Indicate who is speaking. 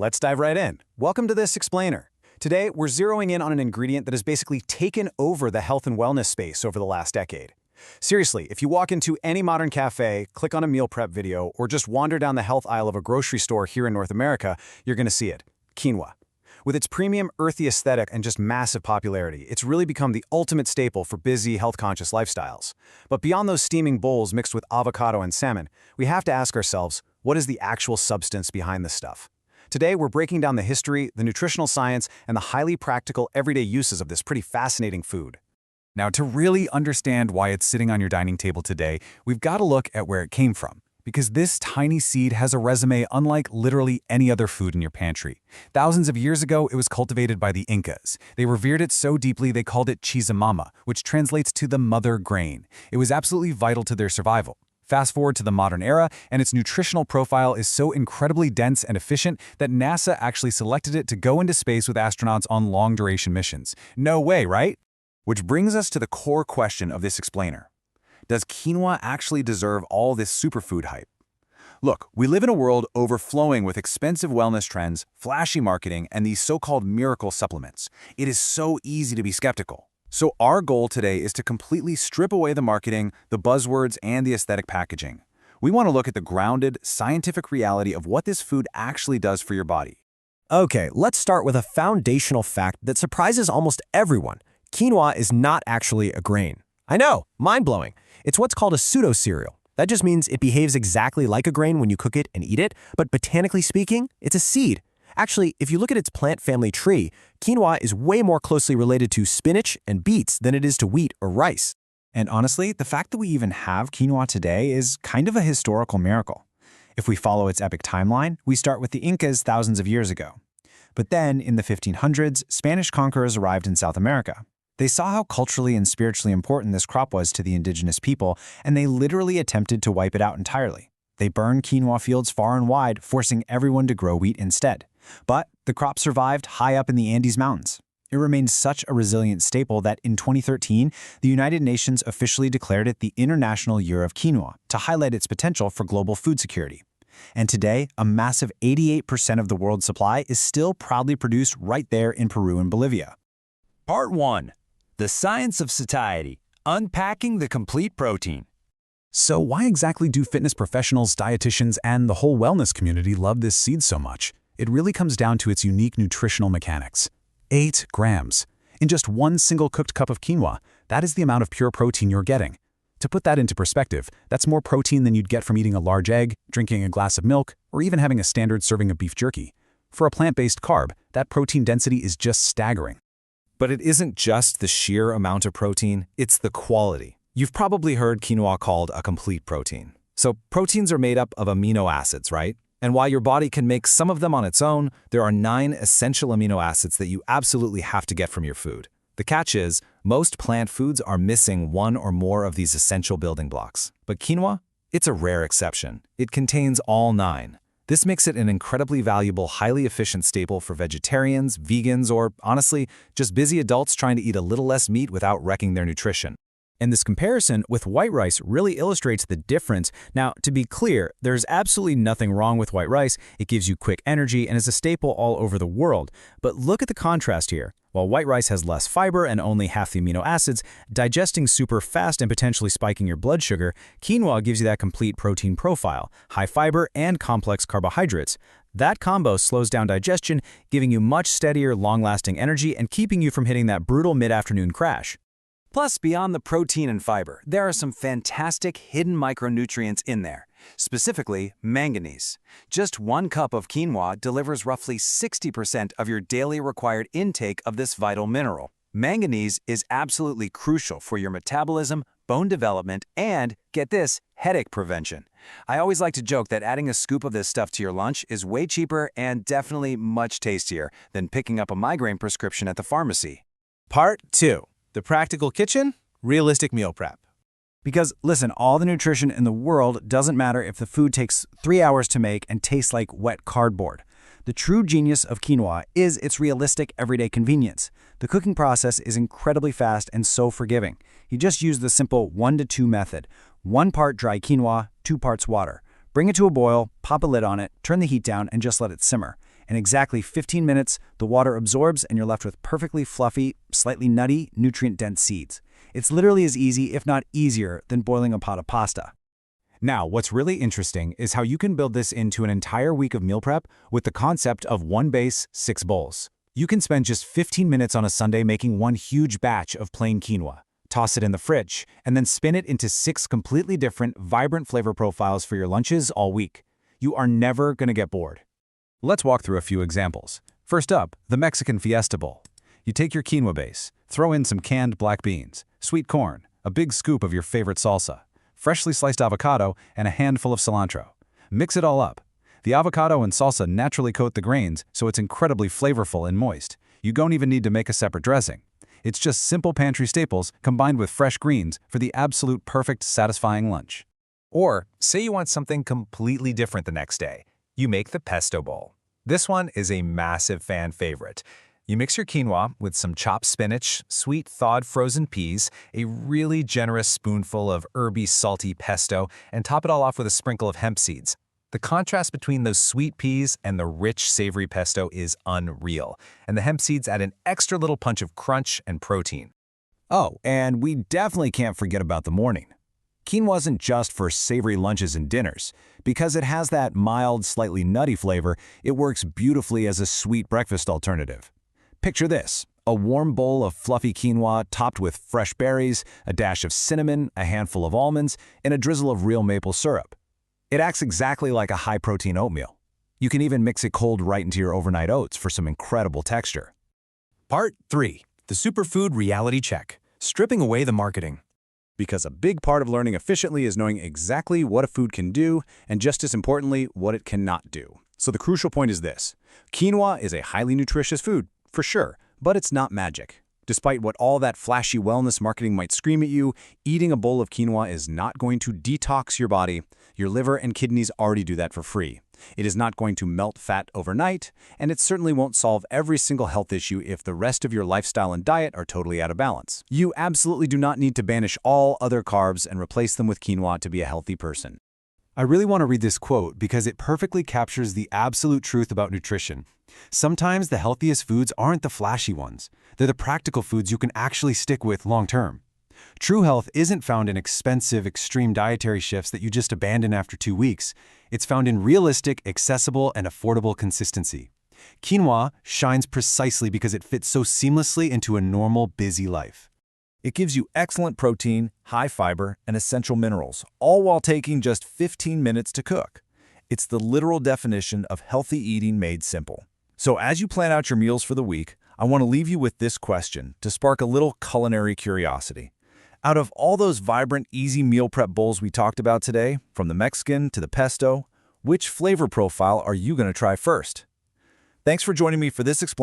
Speaker 1: let's dive right in. Welcome to This Explainer. Today, we're zeroing in on an ingredient that has basically taken over the health and wellness space over the last decade. Seriously, if you walk into any modern cafe, click on a meal prep video, or just wander down the health aisle of a grocery store here in North America, you're going to see it. Quinoa. With its premium, earthy aesthetic and just massive popularity, it's really become the ultimate staple for busy, health-conscious lifestyles. But beyond those steaming bowls mixed with avocado and salmon, we have to ask ourselves, what is the actual substance behind this stuff? Today, we're breaking down the history, the nutritional science, and the highly practical, everyday uses of this pretty fascinating food.
Speaker 2: Now, to really understand why it's sitting on your dining table today, we've got to look at where it came from. Because this tiny seed has a resume unlike literally any other food in your pantry. Thousands of years ago, it was cultivated by the Incas. They revered it so deeply they called it chisamama, which translates to the mother grain. It was absolutely vital to their survival. Fast forward to the modern era, and its nutritional profile is so incredibly dense and efficient that NASA actually selected it to go into space with astronauts on long-duration missions. No way, right? Which brings us to the core question of this explainer. Does quinoa actually deserve all this superfood hype? Look, we live in a world overflowing with expensive wellness trends, flashy marketing, and these so-called miracle supplements. It is so easy to be skeptical. So our goal today is to completely strip away the marketing, the buzzwords, and the aesthetic packaging. We want to look at the grounded, scientific reality of what this food actually does for your body.
Speaker 3: Okay, let's start with a foundational fact that surprises almost everyone. Quinoa is not actually a grain. I know, mind-blowing. It's what's called a pseudo-cereal. That just means it behaves exactly like a grain when you cook it and eat it, but botanically speaking, it's a seed. Actually, if you look at its plant family tree, quinoa is way more closely related to spinach and beets than it is to wheat or rice.
Speaker 2: And honestly, the fact that we even have quinoa today is kind of a historical miracle. If we follow its epic timeline, we start with the Incas thousands of years ago. But then, in the 1500s, Spanish conquerors arrived in South America. They saw how culturally and spiritually important this crop was to the indigenous people, and they literally attempted to wipe it out entirely. They burned quinoa fields far and wide, forcing everyone to grow wheat instead. But the crop survived high up in the Andes Mountains. It remained such a resilient staple that in 2013, the United Nations officially declared it the International Year of Quinoa to highlight its potential for global food security. And today, a massive 88% of the world's supply is still proudly produced right there in Peru and Bolivia.
Speaker 4: Part 1. The Science of Satiety, Unpacking the Complete Protein.
Speaker 2: So why exactly do fitness professionals, dietitians, and the whole wellness community love this seed so much? It really comes down to its unique nutritional mechanics. 8 grams. In just one single cooked cup of quinoa, that is the amount of pure protein you're getting. To put that into perspective, that's more protein than you'd get from eating a large egg, drinking a glass of milk, or even having a standard serving of beef jerky. For a plant-based carb, that protein density is just staggering.
Speaker 5: But it isn't just the sheer amount of protein, it's the quality. You've probably heard quinoa called a complete protein. So proteins are made up of amino acids, right? And while your body can make some of them on its own, there are 9 essential amino acids that you absolutely have to get from your food. The catch is, most plant foods are missing one or more of these essential building blocks. But quinoa? It's a rare exception. It contains all 9. This makes it an incredibly valuable, highly efficient staple for vegetarians, vegans, or, honestly, just busy adults trying to eat a little less meat without wrecking their nutrition.
Speaker 3: And this comparison with white rice really illustrates the difference. Now, to be clear, there's absolutely nothing wrong with white rice. It gives you quick energy and is a staple all over the world. But look at the contrast here. While white rice has less fiber and only half the amino acids, digesting super fast and potentially spiking your blood sugar, quinoa gives you that complete protein profile, high fiber and complex carbohydrates. That combo slows down digestion, giving you much steadier, long-lasting energy and keeping you from hitting that brutal mid-afternoon crash.
Speaker 4: Plus, beyond the protein and fiber, there are some fantastic hidden micronutrients in there, specifically manganese. Just 1 cup of quinoa delivers roughly 60% of your daily required intake of this vital mineral. Manganese is absolutely crucial for your metabolism, bone development, and, get this, headache prevention. I always like to joke that adding a scoop of this stuff to your lunch is way cheaper and definitely much tastier than picking up a migraine prescription at the pharmacy.
Speaker 1: Part 2. The Practical Kitchen, Realistic Meal Prep. Because, listen, all the nutrition in the world doesn't matter if the food takes 3 hours to make and tastes like wet cardboard. The true genius of quinoa is its realistic everyday convenience. The cooking process is incredibly fast and so forgiving. You just use the simple 1 to 2 method. 1 part dry quinoa, 2 parts water. Bring it to a boil, pop a lid on it, turn the heat down, and just let it simmer.
Speaker 3: In exactly 15 minutes, the water absorbs and you're left with perfectly fluffy, slightly nutty, nutrient-dense seeds. It's literally as easy, if not easier, than boiling a pot of pasta.
Speaker 2: Now, what's really interesting is how you can build this into an entire week of meal prep with the concept of one base, 6 bowls. You can spend just 15 minutes on a Sunday making one huge batch of plain quinoa, toss it in the fridge, and then spin it into 6 completely different, vibrant flavor profiles for your lunches all week. You are never going to get bored. Let's walk through a few examples. First up, the Mexican Fiesta Bowl. You take your quinoa base, throw in some canned black beans, sweet corn, a big scoop of your favorite salsa, freshly sliced avocado, and a handful of cilantro. Mix it all up. The avocado and salsa naturally coat the grains, so it's incredibly flavorful and moist. You don't even need to make a separate dressing. It's just simple pantry staples combined with fresh greens for the absolute perfect, satisfying lunch.
Speaker 5: Or, say you want something completely different the next day. You make the pesto bowl. This one is a massive fan favorite. You mix your quinoa with some chopped spinach, sweet thawed frozen peas, a really generous spoonful of herby salty pesto, and top it all off with a sprinkle of hemp seeds. The contrast between those sweet peas and the rich, savory pesto is unreal, and the hemp seeds add an extra little punch of crunch and protein.
Speaker 2: Oh, and we definitely can't forget about the morning. Quinoa isn't just for savory lunches and dinners. Because it has that mild, slightly nutty flavor, it works beautifully as a sweet breakfast alternative. Picture this: a warm bowl of fluffy quinoa topped with fresh berries, a dash of cinnamon, a handful of almonds, and a drizzle of real maple syrup. It acts exactly like a high-protein oatmeal. You can even mix it cold right into your overnight oats for some incredible texture.
Speaker 4: Part 3. The Superfood Reality Check. Stripping away the marketing.
Speaker 1: Because a big part of learning efficiently is knowing exactly what a food can do, and just as importantly, what it cannot do. So the crucial point is this: quinoa is a highly nutritious food, for sure, but it's not magic. Despite what all that flashy wellness marketing might scream at you, eating a bowl of quinoa is not going to detox your body. Your liver and kidneys already do that for free. It is not going to melt fat overnight, and it certainly won't solve every single health issue if the rest of your lifestyle and diet are totally out of balance. You absolutely do not need to banish all other carbs and replace them with quinoa to be a healthy person.
Speaker 2: I really want to read this quote because it perfectly captures the absolute truth about nutrition. Sometimes the healthiest foods aren't the flashy ones. They're the practical foods you can actually stick with long-term. True health isn't found in expensive, extreme dietary shifts that you just abandon after 2 weeks. It's found in realistic, accessible, and affordable consistency. Quinoa shines precisely because it fits so seamlessly into a normal, busy life.
Speaker 5: It gives you excellent protein, high fiber, and essential minerals, all while taking just 15 minutes to cook. It's the literal definition of healthy eating made simple. So as you plan out your meals for the week, I want to leave you with this question to spark a little culinary curiosity. Out of all those vibrant, easy meal prep bowls we talked about today, from the Mexican to the pesto, which flavor profile are you going to try first? Thanks for joining me for this explain.